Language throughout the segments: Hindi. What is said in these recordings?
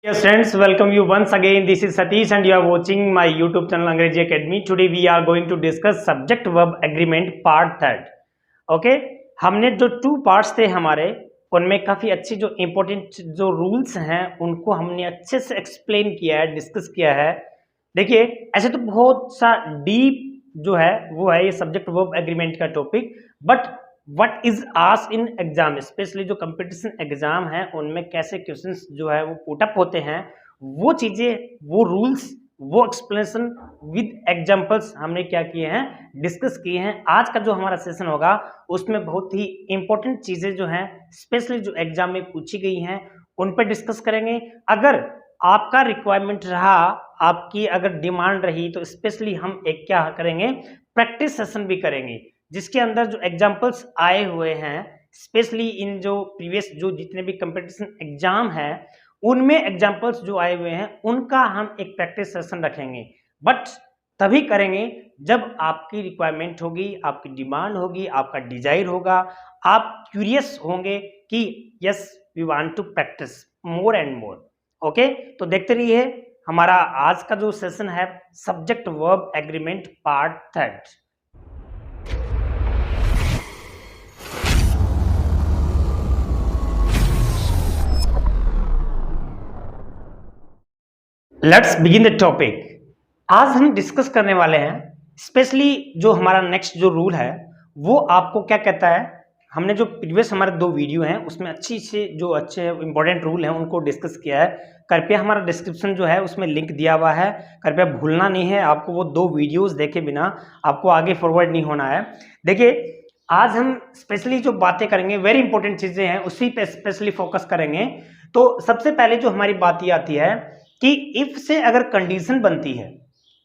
Yes, friends, welcome you once again. This is Satish and you are watching my YouTube channel Angrezi Academy. Today we are going to discuss subject verb agreement part third. Okay, हमने जो टू पार्ट्स थे हमारे उनमें काफ़ी अच्छी जो इम्पोर्टेंट जो रूल्स हैं उनको हमने अच्छे से एक्सप्लेन किया है, डिस्कस किया है। देखिए, ऐसे तो बहुत सा डीप जो है वो है ये सब्जेक्ट वर्ब एग्रीमेंट का topic, but what is asked in exam, specially जो कंपटीशन एग्जाम है उनमें कैसे क्वेश्चंस जो है वो पुटअप होते हैं, वो चीजें, वो रूल्स, वो एक्सप्लेनेशन विद एग्जांपल्स हमने क्या किए हैं, डिस्कस किए हैं। आज का जो हमारा सेशन होगा उसमें बहुत ही इंपॉर्टेंट चीजें जो हैं स्पेशली जो एग्जाम में पूछी गई हैं उन पर डिस्कस करेंगे। अगर आपका रिक्वायरमेंट रहा, आपकी अगर डिमांड रही तो स्पेशली हम एक क्या करेंगे, प्रैक्टिस सेशन भी करेंगे जिसके अंदर जो एग्जाम्पल्स आए हुए हैं स्पेशली इन जो प्रीवियस जो जितने भी कंपटीशन एग्जाम है उनमें एग्जाम्पल्स जो आए हुए हैं उनका हम एक प्रैक्टिस सेशन रखेंगे। बट तभी करेंगे जब आपकी रिक्वायरमेंट होगी, आपकी डिमांड होगी, आपका डिजायर होगा, आप क्यूरियस होंगे कि yes we want to practice more and more. Okay, तो देखते रहिए हमारा आज का जो सेशन है subject verb agreement part third. Let's begin the topic. आज हम डिस्कस करने वाले हैं स्पेशली जो हमारा नेक्स्ट जो रूल है वो आपको क्या कहता है। हमने जो प्रीवियस हमारे दो वीडियो हैं उसमें अच्छी से जो अच्छे इंपॉर्टेंट रूल हैं उनको डिस्कस किया है। कृपया हमारा डिस्क्रिप्शन जो है उसमें लिंक दिया हुआ है, कृपया भूलना नहीं है, आपको वो दो वीडियोस देखे बिना आपको आगे फॉरवर्ड नहीं होना है। देखिए, आज हम स्पेशली जो बातें करेंगे वेरी इंपॉर्टेंट चीजें हैं उसी पे स्पेशली फोकस करेंगे। तो सबसे पहले जो हमारी बात ये आती है कि इफ से अगर कंडीशन बनती है,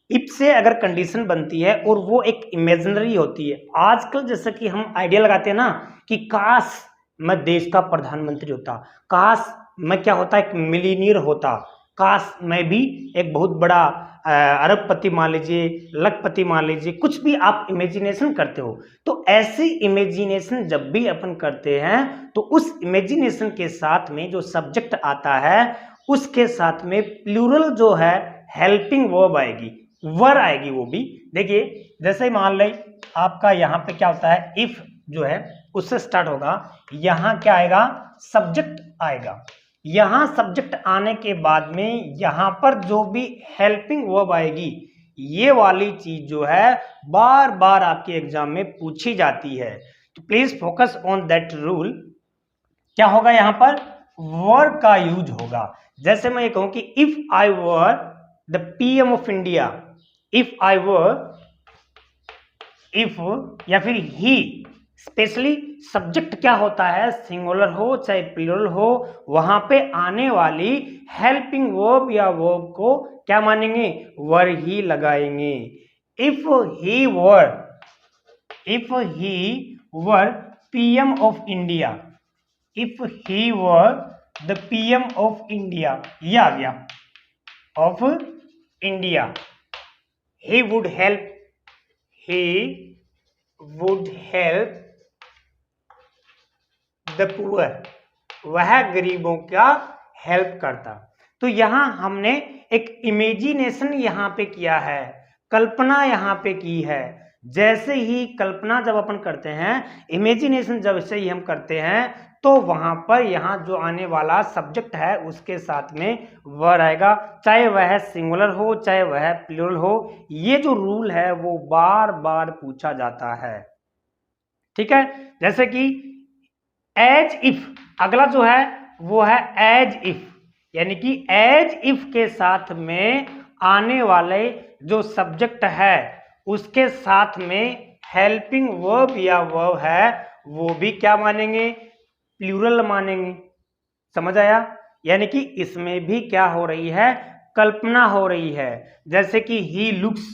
इफ से अगर कंडीशन बनती है और वो एक इमेजिनरी होती है, आजकल जैसे कि हम आइडिया लगाते हैं ना कि काश मैं देश का प्रधानमंत्री होता, काश मैं क्या होता, एक मिलीनियर होता, काश मैं भी एक बहुत बड़ा अरबपति मान लीजिए, लखपति मान लीजिए, कुछ भी आप इमेजिनेशन करते हो। तो ऐसी इमेजिनेशन जब भी अपन करते हैं तो उस इमेजिनेशन के साथ में जो सब्जेक्ट आता है उसके साथ में प्लूरल जो है हेल्पिंग वर्ब आएगी, वर आएगी। वो भी देखिए, जैसे ही मान लें आपका यहाँ पे क्या होता है, इफ जो है उससे स्टार्ट होगा, यहाँ क्या आएगा, सब्जेक्ट आएगा। यहाँ सब्जेक्ट आने के बाद में यहाँ पर जो भी हेल्पिंग वर्ब आएगी, ये वाली चीज जो है बार बार आपके एग्जाम में पूछी जाती है। तो please focus on that rule. क्या होगा, यहाँ पर वर का यूज होगा। जैसे मैं ये कहूं कि if I were the PM of India, if I were, if या फिर ही, स्पेशली सब्जेक्ट क्या होता है, सिंगुलर हो चाहे प्लूरल हो, वहां पे आने वाली हेल्पिंग वर्ब या वर्ब को क्या मानेंगे, वर ही लगाएंगे। If he were, if he were PM of India, if he were the PM of India, ये आ गया, of India, he would help, he would help the poor, वह गरीबों का हेल्प करता। तो यहां हमने एक इमेजिनेशन यहां पे किया है, कल्पना यहां पे की है। जैसे ही कल्पना जब अपन करते हैं, इमेजिनेशन जब से ही हम करते हैं, तो वहां पर यहां जो आने वाला सब्जेक्ट है उसके साथ में वर आएगा, चाहे वह सिंगुलर हो चाहे वह प्लूरल हो। ये जो रूल है वो बार बार पूछा जाता है, ठीक है। जैसे कि एज इफ, अगला जो है वो है एज इफ, यानी कि एज इफ के साथ में आने वाले जो सब्जेक्ट है उसके साथ में हेल्पिंग वर्ब या वर्ब है वो भी क्या मानेंगे, प्लूरल मानेंगे। समझ आया, यानी कि इसमें भी क्या हो रही है, कल्पना हो रही है। जैसे कि he looks,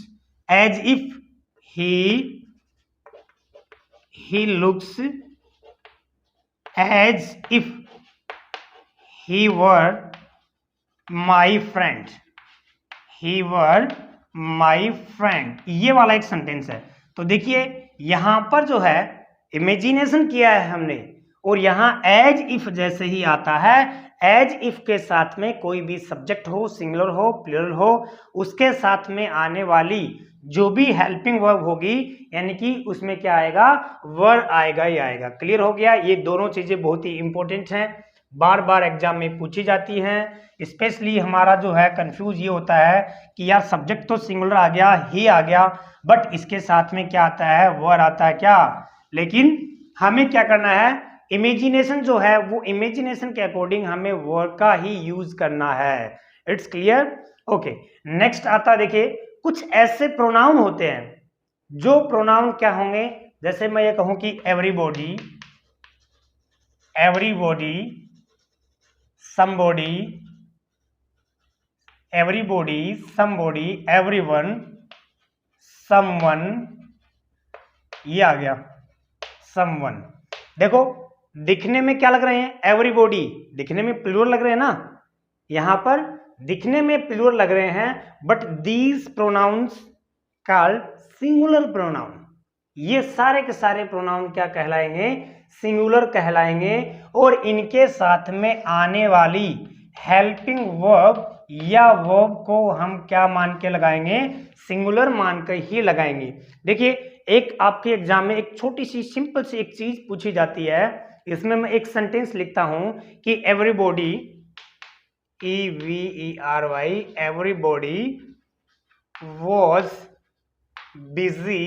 as if he looks as if he were my friend, he were my friend, ये वाला एक सेंटेंस है। तो देखिए यहां पर जो है इमेजिनेशन किया है हमने, और यहां एज इफ जैसे ही आता है एज इफ के साथ में कोई भी सब्जेक्ट हो, सिंगुलर हो, प्लूरल हो, उसके साथ में आने वाली जो भी हेल्पिंग वर्ब होगी, यानी कि उसमें क्या आएगा, वर आएगा ही आएगा। क्लियर हो गया। ये दोनों चीजें बहुत ही इंपॉर्टेंट हैं, बार बार एग्जाम में पूछी जाती हैं। स्पेशली हमारा जो है कंफ्यूज ये होता है कि यार सब्जेक्ट तो सिंगुलर आ गया, ही आ गया, बट इसके साथ में क्या आता है, वर आता है क्या। लेकिन हमें क्या करना है, इमेजिनेशन जो है वो इमेजिनेशन के अकॉर्डिंग हमें वर्ड का ही यूज करना है। It's clear. ओके, नेक्स्ट आता है, देखिए कुछ ऐसे प्रोनाउन होते हैं जो प्रोनाउन क्या होंगे, जैसे मैं ये कहूं कि everybody, everybody, somebody, everybody, somebody, everyone, someone, ये आ गया समवन। देखो दिखने में क्या लग रहे हैं, एवरीबॉडी दिखने में प्लूरल लग रहे हैं ना, यहां पर दिखने में प्लूरल लग रहे हैं, but these pronouns called singular pronoun. ये सारे के सारे प्रोनाउन क्या कहलाएंगे, सिंगुलर कहलाएंगे, और इनके साथ में आने वाली हेल्पिंग वर्ब या वर्ब को हम क्या मान के लगाएंगे, सिंगुलर मान कर ही लगाएंगे। देखिए एक आपके एग्जाम में एक छोटी सी सिंपल सी एक चीज पूछी जाती है, इसमें मैं एक सेंटेंस लिखता हूं कि everybody, EVERY, everybody was busy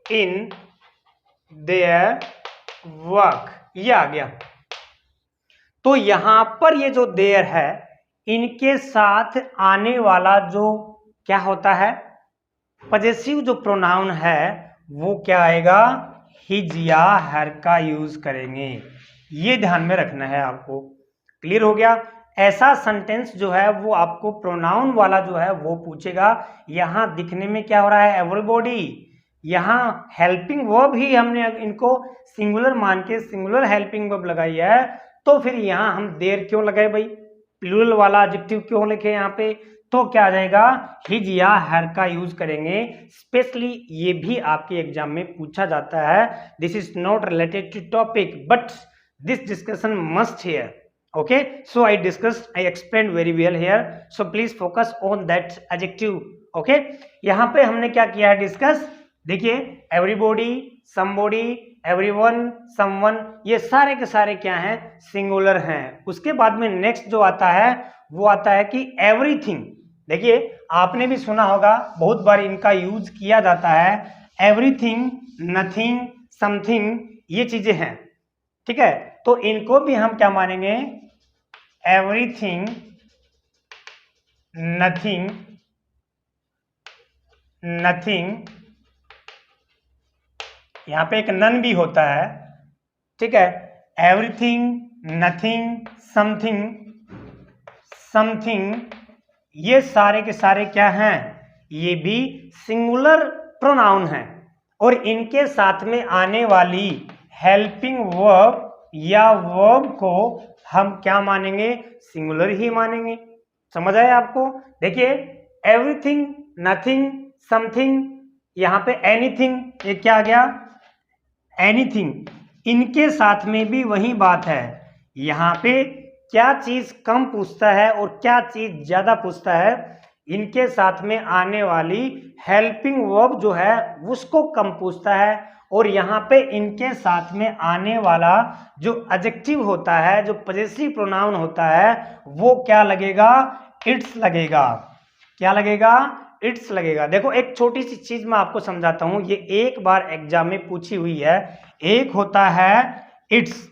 in their work, ये आ गया। तो यहां पर ये जो देयर है, इनके साथ आने वाला जो क्या होता है, पजेसिव जो प्रोनाउन है वो क्या आएगा, हिज या हर का यूज करेंगे। ये ध्यान में रखना है आपको। क्लियर हो गया। ऐसा सेंटेंस जो है वो आपको प्रोनाउन वाला जो है वो पूछेगा। यहां दिखने में क्या हो रहा है, एवरीबॉडी, यहां हेल्पिंग वर्ब ही हमने इनको सिंगुलर मान के सिंगुलर हेल्पिंग वर्ब लगाई है, तो फिर यहां हम देर क्यों लगाए भाई, प्लूरल वाला एडजेक्टिव क्यों लिखे यहाँ पे, तो क्या आ जाएगा, हिज या हर का यूज करेंगे। स्पेशली ये भी आपके एग्जाम में पूछा जाता है। This is not related to topic but this discussion must here. Okay, so I discussed, I explain very well here, so please focus on that adjective. Okay, यहाँ पे हमने क्या किया है डिस्कस, देखिए एवरीबॉडी, समबॉडी, एवरीवन, समवन, ये सारे के सारे क्या हैं, सिंगुलर हैं। उसके बाद में नेक्स्ट जो आता है वो आता है कि एवरीथिंग। देखिए आपने भी सुना होगा, बहुत बार इनका यूज किया जाता है, एवरीथिंग, नथिंग, समथिंग, ये चीजें हैं, ठीक है। तो इनको भी हम क्या मानेंगे, एवरीथिंग, नथिंग, नथिंग, यहां पे एक नन भी होता है, ठीक है। एवरीथिंग, नथिंग, समथिंग, समथिंग, ये सारे के सारे क्या हैं, ये भी सिंगुलर प्रोनाउन हैं, और इनके साथ में आने वाली हेल्पिंग वर्ब या वर्ब को हम क्या मानेंगे, सिंगुलर ही मानेंगे। समझ आया आपको। देखिए एवरीथिंग, नथिंग, समथिंग, यहां पे एनीथिंग, ये क्या आ गया, एनीथिंग, इनके साथ में भी वही बात है। यहां पे क्या चीज कम पूछता है और क्या चीज ज्यादा पूछता है, इनके साथ में आने वाली हेल्पिंग वर्ब जो है उसको कम पूछता है, और यहाँ पे इनके साथ में आने वाला जो एडजेक्टिव होता है, जो पजेसिव प्रोनाउन होता है, वो क्या लगेगा, इट्स लगेगा। क्या लगेगा, इट्स लगेगा। देखो एक छोटी सी चीज मैं आपको समझाता हूं, ये एक बार एग्जाम में पूछी हुई है। एक होता है इट्स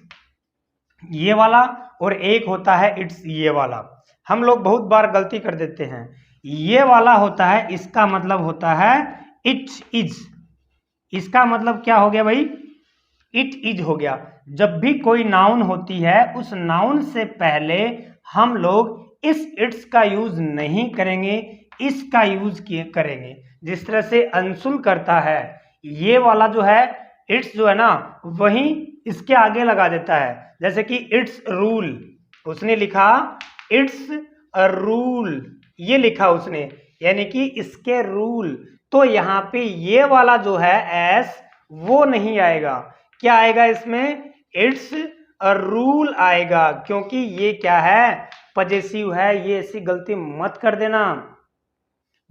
ये वाला, और एक होता है इट्स ये वाला। हम लोग बहुत बार गलती कर देते हैं, ये वाला होता है, इसका मतलब होता है इट इज, इसका मतलब क्या हो गया भाई, इट इज हो गया। जब भी कोई नाउन होती है उस नाउन से पहले हम लोग इस इट्स का यूज नहीं करेंगे, इसका यूज करेंगे। जिस तरह से अंशुल करता है, ये वाला जो है इट्स जो है ना, वही इसके आगे लगा देता है। जैसे कि इट्स रूल, उसने लिखा इट्स अ रूल, ये लिखा उसने, यानी कि इसके रूल। तो यहाँ पे ये वाला जो है एस, वो नहीं आएगा। क्या आएगा इसमें, इट्स रूल आएगा, क्योंकि ये क्या है, पजेसिव है। ये ऐसी गलती मत कर देना,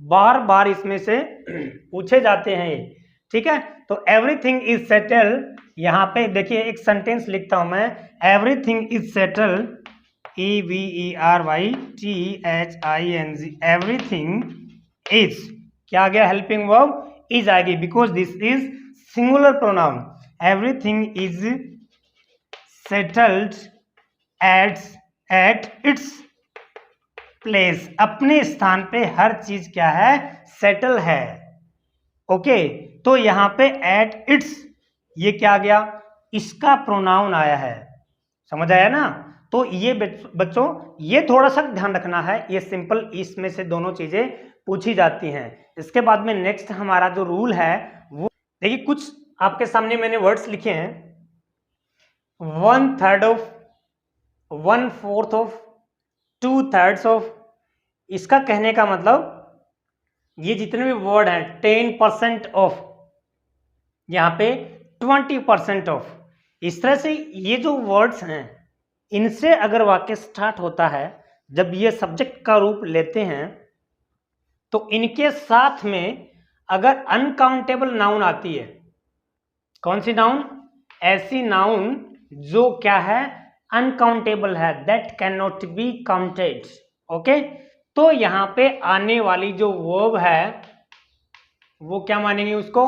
बार बार इसमें से पूछे जाते हैं ये, ठीक है। तो एवरीथिंग इज सेटल्ड, यहाँ पे देखिए एक सेंटेंस लिखता हूं मैं, everything is settled, EVERYTHING, everything is, क्या आ गया, हेल्पिंग वर्ब इज आ गई, because this is singular pronoun. Everything is settled at its place, अपने स्थान पे हर चीज क्या है, सेटल है। ओके, तो यहां पे एट इट्स, ये क्या आ गया, इसका प्रोनाउन आया है, समझ आया ना। तो ये बच्चों ये थोड़ा सा ध्यान रखना है, ये सिंपल इसमें से दोनों चीजें पूछी जाती हैं। इसके बाद में नेक्स्ट हमारा जो रूल है वो देखिए, कुछ आपके सामने मैंने वर्ड्स लिखे हैं, 1/3 ऑफ, 1/4 ऑफ, 2/3 ऑफ। इसका कहने का मतलब ये जितने भी वर्ड हैं, 10% ऑफ, यहाँ पे 20% ऑफ, इस तरह से ये जो वर्ड्स हैं इनसे अगर वाक्य स्टार्ट होता है, जब ये सब्जेक्ट का रूप लेते हैं, तो इनके साथ में अगर अनकाउंटेबल नाउन आती है, कौन सी नाउन, ऐसी नाउन जो क्या है, अनकाउंटेबल है, that can not be counted. Okay, तो यहां पे आने वाली जो वर्ब है वो क्या मानेंगे, उसको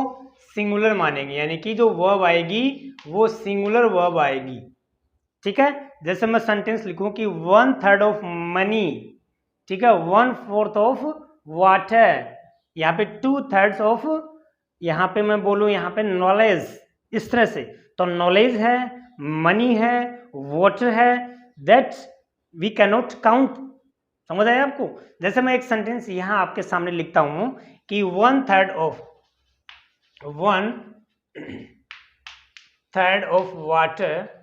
सिंगुलर मानेंगे, यानी कि जो वर्ब आएगी वो सिंगुलर वर्ब आएगी, ठीक है। जैसे मैं सेंटेंस लिखूं कि 1/3 ऑफ मनी, ठीक है, 1/4 ऑफ वाटर, यहाँ पे 2/3 ऑफ, यहाँ पे मैं बोलूं यहाँ पे नॉलेज, इस तरह से। तो नॉलेज है, मनी है, वाटर है, that we can not count, समझ आया आपको। जैसे मैं एक सेंटेंस यहां आपके सामने लिखता हूं कि 1/3 of water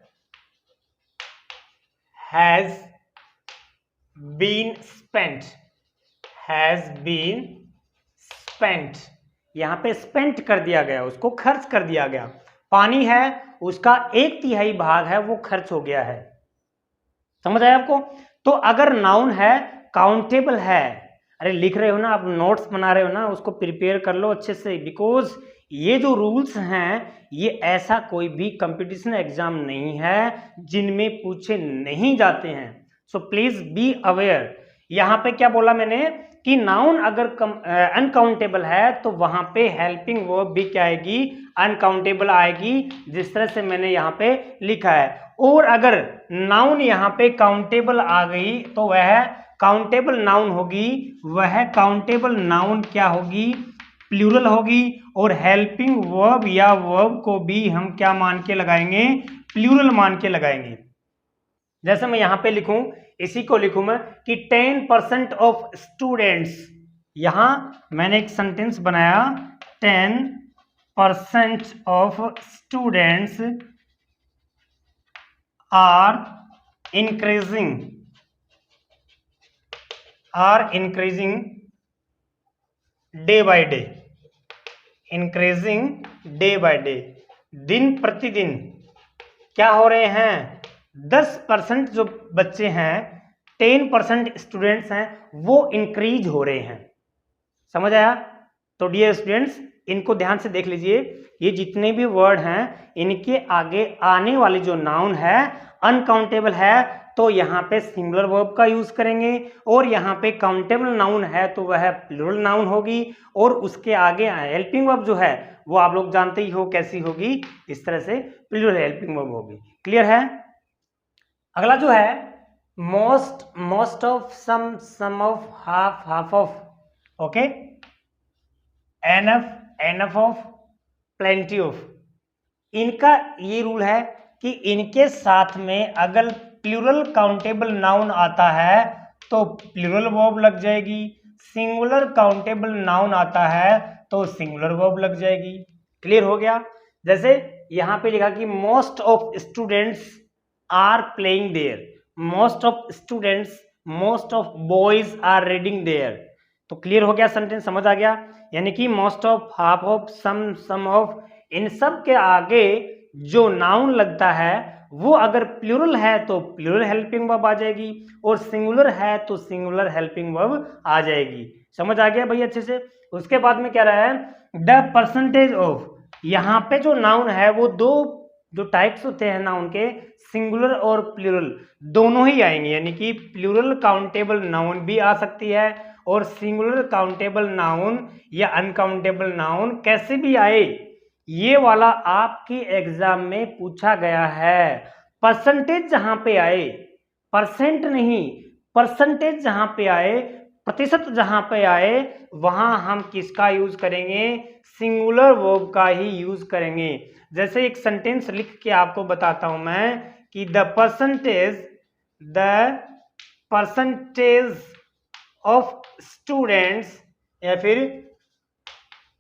has been spent, यहां पे स्पेंट कर दिया गया, उसको खर्च कर दिया गया। पानी है, उसका 1/3 भाग है वो खर्च हो गया है, समझ आया आपको। तो अगर नाउन है, काउंटेबल है, अरे लिख रहे हो ना आप, नोट्स बना रहे हो ना, उसको प्रिपेयर कर लो अच्छे से, बिकॉज ये जो रूल्स हैं ये ऐसा कोई भी कंपटीशन एग्जाम नहीं है जिनमें पूछे नहीं जाते हैं। So please be aware. यहां पे क्या बोला मैंने कि नाउन अगर अनकाउंटेबल है तो वहां पे हेल्पिंग वर्ब भी क्या आएगी, अनकाउंटेबल आएगी, जिस तरह से मैंने यहाँ पे लिखा है। और अगर नाउन यहाँ पे काउंटेबल आ गई तो वह काउंटेबल नाउन होगी, वह काउंटेबल नाउन क्या होगी, प्लूरल होगी। और हेल्पिंग वर्ब या वर्ब को भी हम क्या मान के लगाएंगे, प्लूरल मान के लगाएंगे। जैसे मैं यहां पे लिखूं, इसी को लिखूं मैं कि 10% ऑफ स्टूडेंट्स, यहां मैंने एक सेंटेंस बनाया, 10% of students are increasing day by day, दिन प्रतिदिन क्या हो रहे हैं, 10% जो बच्चे हैं, 10% स्टूडेंट्स हैं, वो इंक्रीज हो रहे हैं, समझ आया। तो डियर स्टूडेंट्स, इनको ध्यान से देख लीजिए, ये जितने भी वर्ड हैं इनके आगे आने वाली जो नाउन है अनकाउंटेबल है तो यहाँ पे सिंगुलर वर्ब का यूज करेंगे, और यहाँ पे काउंटेबल नाउन है तो वह प्लूरल नाउन होगी, और उसके आगे हेल्पिंग वर्ब जो है वो आप लोग जानते ही हो कैसी होगी, इस तरह से प्लूरल हेल्पिंग वर्ब होगी। क्लियर है। अगला जो है most of, some of, half of, okay, enough of, plenty of. इनका ये रूल है कि इनके साथ में अगर प्लूरल काउंटेबल नाउन आता है तो प्लूरल वर्ब लग जाएगी, सिंगुलर काउंटेबल नाउन आता है तो सिंगुलर वर्ब लग जाएगी। क्लियर हो गया। जैसे यहां पे लिखा कि most of students are playing there, most of boys are reading there. तो क्लियर हो गया, सेंटेंस समझ आ गया। यानी कि most of, half of, some of, इन सब के आगे जो नाउन लगता है वो अगर प्लूरल है तो प्लूरल हेल्पिंग वर्ब आ जाएगी, और सिंगुलर है तो सिंगुलर हेल्पिंग वर्ब आ जाएगी। समझ आ गया भाई अच्छे से। उसके बाद में क्या रहा है, द परसेंटेज ऑफ, यहाँ पे जो नाउन है वो दो जो टाइप्स होते हैं नाउन के, सिंगुलर और प्लूरल दोनों ही आएंगे, यानी कि प्लूरल काउंटेबल नाउन भी आ सकती है और सिंगुलर काउंटेबल नाउन या अनकाउंटेबल नाउन कैसे भी आए, ये वाला आपके एग्जाम में पूछा गया है। परसेंटेज जहां पे आए, परसेंट नहीं, परसेंटेज जहां पे आए, प्रतिशत जहां पे आए, वहां हम किसका यूज करेंगे, सिंगुलर वर्ब का ही यूज करेंगे। जैसे एक सेंटेंस लिख के आपको बताता हूं मैं कि द परसेंटेज ऑफ स्टूडेंट्स या फिर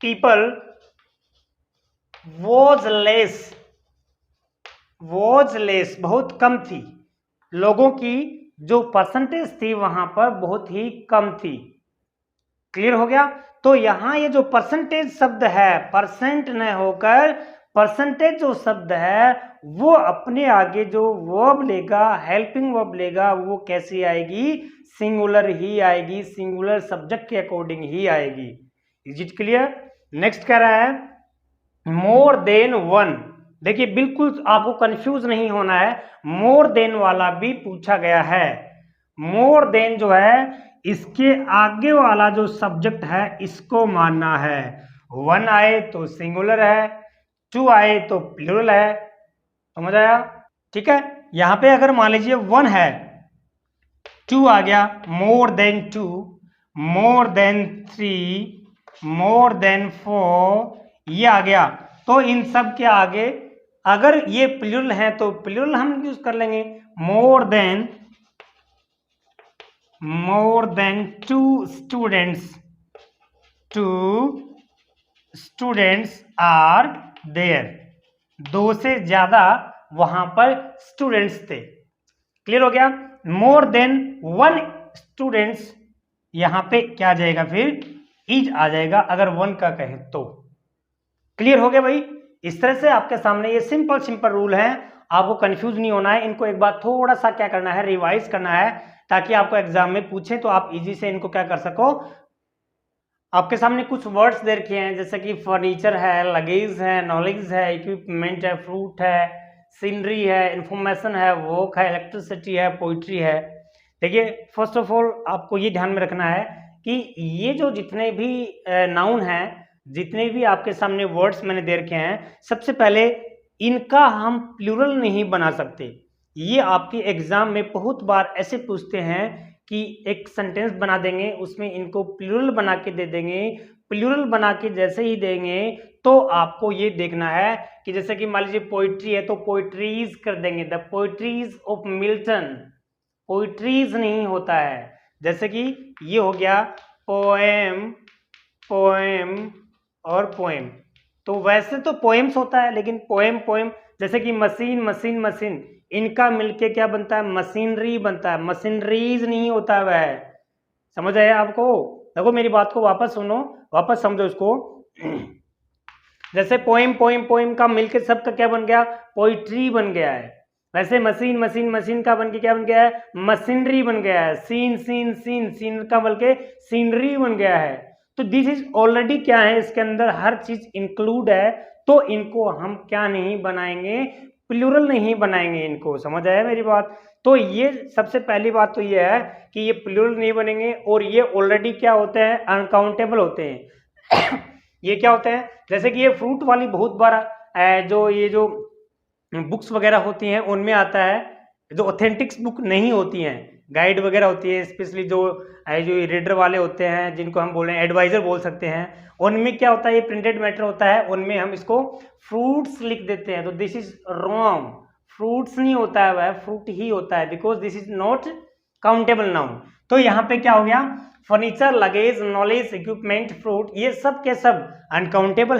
पीपल वॉज लेस, बहुत कम थी, लोगों की जो परसेंटेज थी वहां पर बहुत ही कम थी। क्लियर हो गया। तो यहां ये जो परसेंटेज शब्द है, परसेंट न होकर परसेंटेज जो शब्द है, वो अपने आगे जो वर्ब लेगा, हेल्पिंग वर्ब लेगा, वो कैसी आएगी, सिंगुलर ही आएगी, सिंगुलर सब्जेक्ट के अकॉर्डिंग ही आएगी। Is it clear. नेक्स्ट कह रहा है मोर देन वन। देखिए बिल्कुल आपको कंफ्यूज नहीं होना है, मोर देन वाला भी पूछा गया है। मोर देन जो है इसके आगे वाला जो सब्जेक्ट है इसको मानना है। वन आए तो सिंगुलर है, टू आए तो प्लूरल है। समझ आया। ठीक है, यहां पे अगर मान लीजिए वन है, टू आ गया, more than two, more than three, more than four, ये आ गया। तो इन सब के आगे अगर ये प्लूरल है तो प्लूरल हम यूज कर लेंगे, more than two students are there, दो से ज्यादा वहां पर स्टूडेंट्स थे। क्लियर हो गया। मोर देन वन स्टूडेंट्स, यहां पे क्या आ जाएगा, फिर इज आ जाएगा अगर वन का कहें तो। क्लियर हो गया भाई। इस तरह से आपके सामने ये सिंपल रूल है, आपको कंफ्यूज नहीं होना है। इनको एक बार थोड़ा सा क्या करना है, रिवाइज करना है, ताकि आपको एग्जाम में पूछे तो आप इजी से इनको क्या कर सको। आपके सामने कुछ वर्ड्स दे रखे हैं, जैसे कि फर्नीचर है, लगेज है, नॉलेज है, इक्विपमेंट है, फ्रूट है, सीनरी है, इंफॉर्मेशन है, वर्क है, इलेक्ट्रिसिटी है, पोइट्री है। देखिए फर्स्ट ऑफ ऑल आपको ये ध्यान में रखना है कि ये जो जितने भी नाउन हैं, जितने भी आपके सामने वर्ड्स मैंने दे रखे हैं, सबसे पहले इनका हम प्लूरल नहीं बना सकते। ये आपके एग्जाम में बहुत बार ऐसे पूछते हैं कि एक सेंटेंस बना देंगे, उसमें इनको प्लूरल बना के दे देंगे। प्लूरल बना के जैसे ही देंगे तो आपको ये देखना है कि जैसे कि मान लीजिए पोइट्री है तो पोइट्रीज कर देंगे, the poetries of Milton. Poetries नहीं होता है। जैसे कि ये हो गया पोएम और पोएम, तो वैसे तो पोएम्स होता है, लेकिन पोएम जैसे कि मशीन, इनका मिलके क्या बनता है, मशीनरी बनता है, मशीनरीज नहीं होता है वह। समझ आया आपको। देखो मेरी बात को वापस सुनो, वापस समझो इसको। जैसे पोएम का मिलके सबका क्या बन गया, पोइट्री बन गया है। वैसे मशीन का बन के क्या बन गया है, मशीनरी बन गया है। सीन का बन के सीनरी बन गया है। तो दिस इज ऑलरेडी क्या है, इसके अंदर हर चीज इंक्लूड है, तो इनको हम क्या नहीं बनाएंगे, प्लूरल नहीं बनाएंगे इनको। समझ आया मेरी बात। तो ये सबसे पहली बात तो ये है कि ये प्लूरल नहीं बनेंगे, और ये ऑलरेडी क्या होते हैं, अनकाउंटेबल होते हैं। ये क्या होते हैं, जैसे कि ये फ्रूट वाली बहुत बार जो ये जो बुक्स वगैरह होती हैं उनमें आता है, जो ऑथेंटिक्स बुक नहीं होती हैं, गाइड वगैरह होती है, स्पेशली जो रीडर वाले होते हैं, जिनको हम बोल रहे हैं एडवाइजर बोल सकते हैं, उनमें क्या होता है, ये प्रिंटेड मैटर होता है, उनमें हम इसको फ्रूट्स लिख देते हैं। तो दिस इज रॉन्ग, फ्रूट्स नहीं होता है, वह फ्रूट ही होता है, because this is not countable noun. तो यहाँ पे क्या हो गया, furniture, luggage, knowledge, equipment, fruit, ये सब के सब अनकाउंटेबल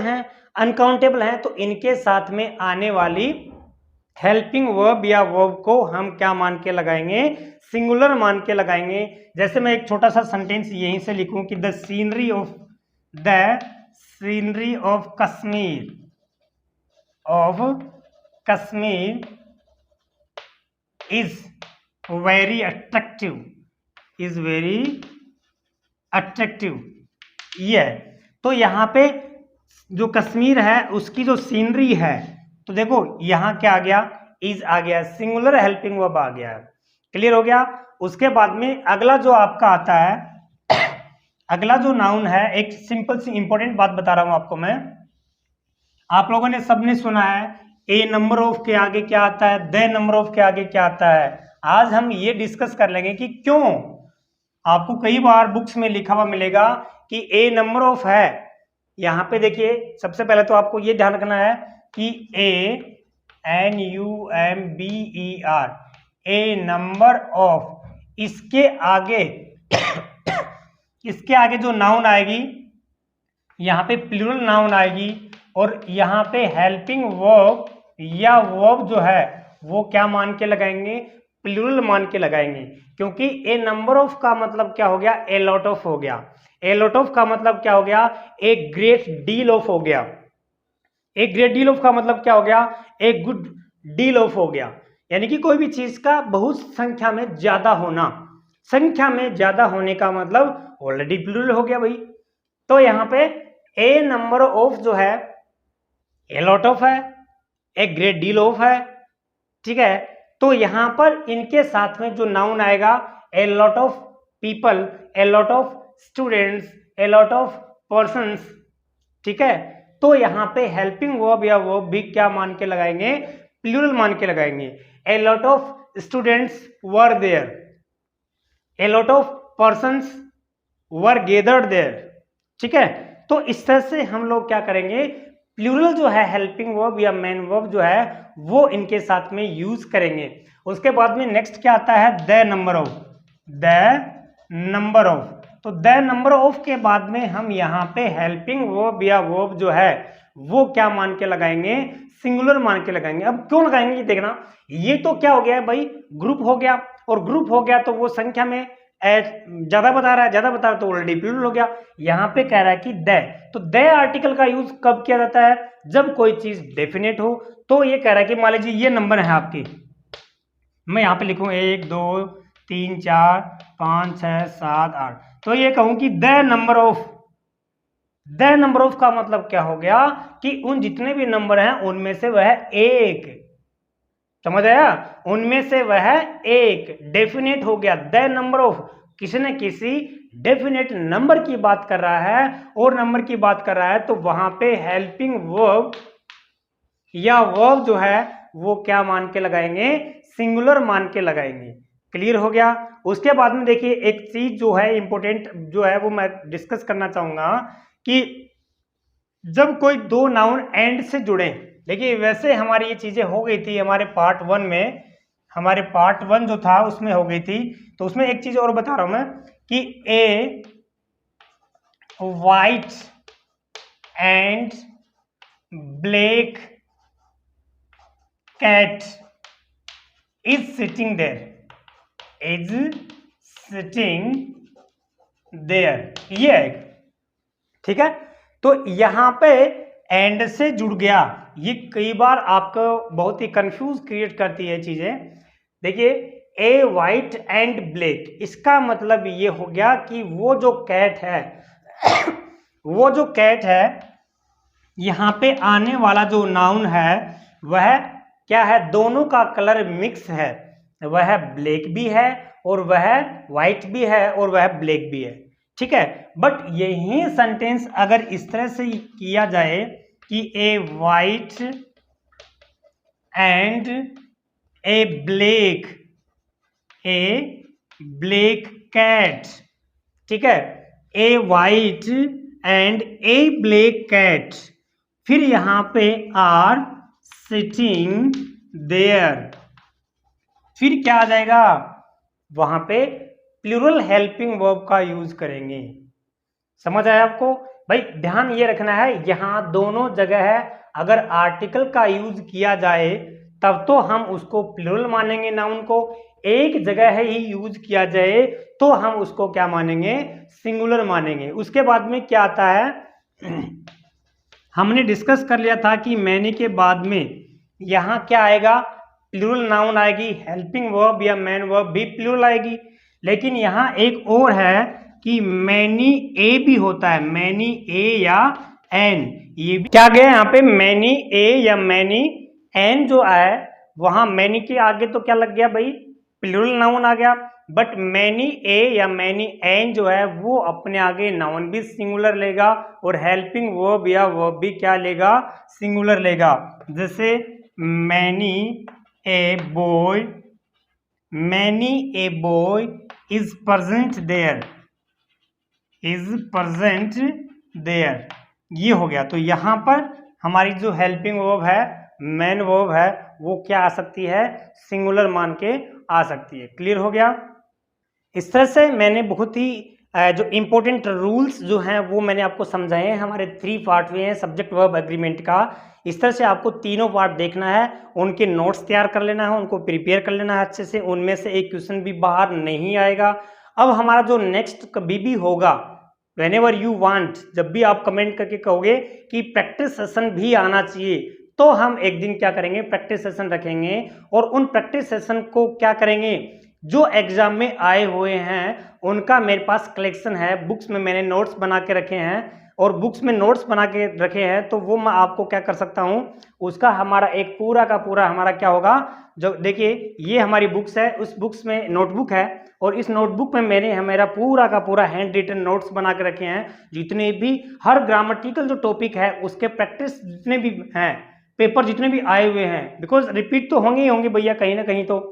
हैं। तो इनके साथ में आने वाली हेल्पिंग वर्ब या वर्ब को हम क्या मान के लगाएंगे, सिंगुलर मान के लगाएंगे। जैसे मैं एक छोटा सा सेंटेंस यहीं से लिखूं कि the scenery of Kashmir is very attractive, is very attractive, ये है। तो यहाँ पे जो कश्मीर है उसकी जो सीनरी है, तो देखो यहाँ क्या आ गया, इज आ गया, सिंगुलर हेल्पिंग वर्ब आ गया। क्लियर हो गया। उसके बाद में अगला जो आपका आता है, अगला जो नाउन है, एक सिंपल सी इंपॉर्टेंट बात बता रहा हूं आपको मैं। आप लोगों ने सबने सुना है ए नंबर ऑफ के आगे क्या आता है, द नंबर ऑफ के आगे क्या आता है। आज हम ये डिस्कस कर लेंगे कि क्यों। आपको कई बार बुक्स में लिखा हुआ मिलेगा कि ए नंबर ऑफ है। यहाँ पे देखिए, सबसे पहले तो आपको ये ध्यान रखना है कि ANUMBER, ए नंबर ऑफ, इसके आगे इसके आगे जो नाउन आएगी, यहाँ पे प्लूरल नाउन आएगी, और यहाँ पे हेल्पिंग वर्ब या वर्ब जो है वो क्या मान के लगाएंगे, प्लूरल मान के लगाएंगे। क्योंकि ए नंबर ऑफ का मतलब क्या हो गया, ए लॉट ऑफ हो गया। ए लॉट ऑफ का मतलब क्या हो गया, ए ग्रेट डील ऑफ हो गया। ए ग्रेट डील ऑफ का मतलब क्या हो गया, ए गुड डील ऑफ हो गया। यानी कि कोई भी चीज का बहुत संख्या में ज्यादा होना, संख्या में ज्यादा होने का मतलब ऑलरेडी प्लूरल हो गया भाई। तो यहाँ पे ए नंबर ऑफ जो है ए लॉट ऑफ है, ए ग्रेट डील ऑफ है, ठीक है। तो यहां पर इनके साथ में जो नाउन आएगा, ए lot of people, A lot of students, A lot of persons, ठीक है। तो यहां पे हेल्पिंग वर्ब या वर्ब भी क्या मान के लगाएंगे, प्लूरल मान के लगाएंगे। A lot of students were there, a lot of persons were gathered there, ठीक है। तो इस तरह से हम लोग क्या करेंगे, प्लूरल जो है हेल्पिंग वर्ब या मेन वर्ब जो है वो इनके साथ में यूज करेंगे। उसके बाद में नेक्स्ट क्या आता है, the number of, the number of. तो द नंबर ऑफ के बाद में हम यहाँ पे हेल्पिंग वर्ब या वर्ब जो है वो क्या मान के लगाएंगे, सिंगुलर मान के लगाएंगे। अब क्यों लगाएंगे ये देखना, ये तो क्या हो गया है भाई, ग्रुप हो गया, और ग्रुप हो गया तो वो संख्या में ज्यादा बता रहा है, ज्यादा बता रहा है तो ऑलरेडी प्लूरल हो गया। यहाँ पे कह रहा है कि द, तो द आर्टिकल का यूज कब किया जाता है, जब कोई चीज डेफिनेट हो। तो ये कह रहा है कि मान लीजिए ये नंबर है आपकी, मैं यहाँ पे लिखूं 1 2 3 4 5 6 7 8, तो ये कहूं कि the number of, the number of का मतलब क्या हो गया कि उन जितने भी नंबर हैं उनमें से वह एक, समझ आया, उनमें से वह एक डेफिनेट हो गया। द नंबर ऑफ, किसी न किसी डेफिनेट नंबर की बात कर रहा है, और नंबर की बात कर रहा है तो वहां पे हेल्पिंग वर्ब या वर्ब जो है वो क्या मान के लगाएंगे, सिंगुलर मान के लगाएंगे। क्लियर हो गया। उसके बाद में देखिए एक चीज जो है इंपॉर्टेंट जो है वो मैं डिस्कस करना चाहूंगा कि जब कोई दो नाउन एंड से जुड़े, देखिए वैसे हमारी ये चीजें हो गई थी हमारे पार्ट 1 में, हमारे पार्ट 1 जो था उसमें हो गई थी। तो उसमें एक चीज और बता रहा हूं मैं कि a white and black cat is sitting there, is sitting there, ये है, ठीक है। तो यहां पे एंड से जुड़ गया, ये कई बार आपको बहुत ही कंफ्यूज क्रिएट करती है चीजें। देखिए ए वाइट एंड ब्लैक, इसका मतलब ये हो गया कि वो जो कैट है वो जो कैट है, यहाँ पे आने वाला जो नाउन है वह क्या है, दोनों का कलर मिक्स है, वह ब्लैक भी है और वह वाइट भी है और वह ब्लैक भी है, ठीक है। बट यही सेंटेंस अगर इस तरह से किया जाए कि a white and a black cat, ठीक है, a white and a black cat, फिर यहां पे आर सिटिंग देयर, फिर क्या आ जाएगा, वहां पे प्लूरल हेल्पिंग वर्ब का यूज करेंगे। समझ आया आपको भाई, ध्यान ये रखना है यहां दोनों जगह है, अगर आर्टिकल का यूज किया जाए तब तो हम उसको प्लूरल मानेंगे नाउन को, एक जगह ही यूज किया जाए तो हम उसको क्या मानेंगे, सिंगुलर मानेंगे। उसके बाद में क्या आता है, हमने डिस्कस कर लिया था कि मैंने के बाद में यहां क्या आएगा, प्लूरल नाउन आएगी, हेल्पिंग वर्ब या मैन वर्ब भी प्लूरल आएगी। लेकिन यहाँ एक और है कि मैनी ए भी होता है, मैनी ए या एन, ये भी क्या गया यहाँ पे, मैनी ए या मैनी एन जो है, वहां मैनी के आगे तो क्या लग गया भाई, प्लूरल नाउन आ गया। बट मैनी ए या मैनी एन जो है वो अपने आगे नाउन भी सिंगुलर लेगा और हेल्पिंग वर्ब या वर्ब भी क्या लेगा, सिंगुलर लेगा। जैसे many a boy, many a boy is present there, is present there, ये हो गया। तो यहाँ पर हमारी जो हेल्पिंग वर्ब है, मैन वर्ब है, वो क्या आ सकती है, सिंगुलर मान के आ सकती है। क्लियर हो गया। इस तरह से मैंने बहुत ही जो इम्पोर्टेंट रूल्स जो हैं वो मैंने आपको समझाए हैं। हमारे 3 पार्ट हुए हैं सब्जेक्ट वर्ब एग्रीमेंट का। इस तरह से आपको तीनों पार्ट देखना है, उनके नोट्स तैयार कर लेना है, उनको प्रिपेयर कर लेना है अच्छे से, उनमें से एक क्वेश्चन भी बाहर नहीं आएगा। अब हमारा जो नेक्स्ट कभी भी होगा, व्हेनेवर यू वांट, जब भी आप कमेंट करके कहोगे कि प्रैक्टिस सेशन भी आना चाहिए, तो हम एक दिन क्या करेंगे, प्रैक्टिस सेशन रखेंगे और उन प्रैक्टिस सेशन को क्या करेंगे, जो एग्जाम में आए हुए हैं उनका मेरे पास कलेक्शन है, बुक्स में मैंने नोट्स बना के रखे हैं और बुक्स में नोट्स बना के रखे हैं, तो वो मैं आपको क्या कर सकता हूं, उसका हमारा एक पूरा का पूरा हमारा क्या होगा, जो देखिए ये हमारी बुक्स है, उस बुक्स में नोटबुक है और इस नोटबुक में मैंने मेरा पूरा का पूरा हैंड रिटन नोट्स बना के रखे हैं, जितने भी हर ग्रामेटिकल जो टॉपिक है उसके प्रैक्टिस जितने भी हैं, पेपर जितने भी आए हुए हैं, बिकॉज रिपीट तो होंगे ही होंगे भैया, कहीं ना कहीं तो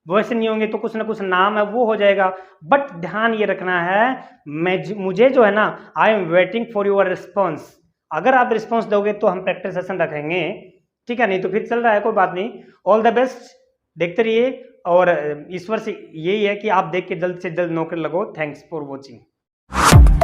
वैसे नहीं होंगे तो कुछ ना कुछ नाम है वो हो जाएगा। बट ध्यान ये रखना है, मुझे जो है ना, I am waiting for your response. अगर आप रिस्पॉन्स दोगे तो हम प्रैक्टिस सेशन रखेंगे, ठीक है, नहीं तो फिर चल रहा है, कोई बात नहीं। ऑल द बेस्ट, देखते रहिए और ईश्वर से यही है कि आप देख के जल्द से जल्द नौकरी लगो। Thanks for watching.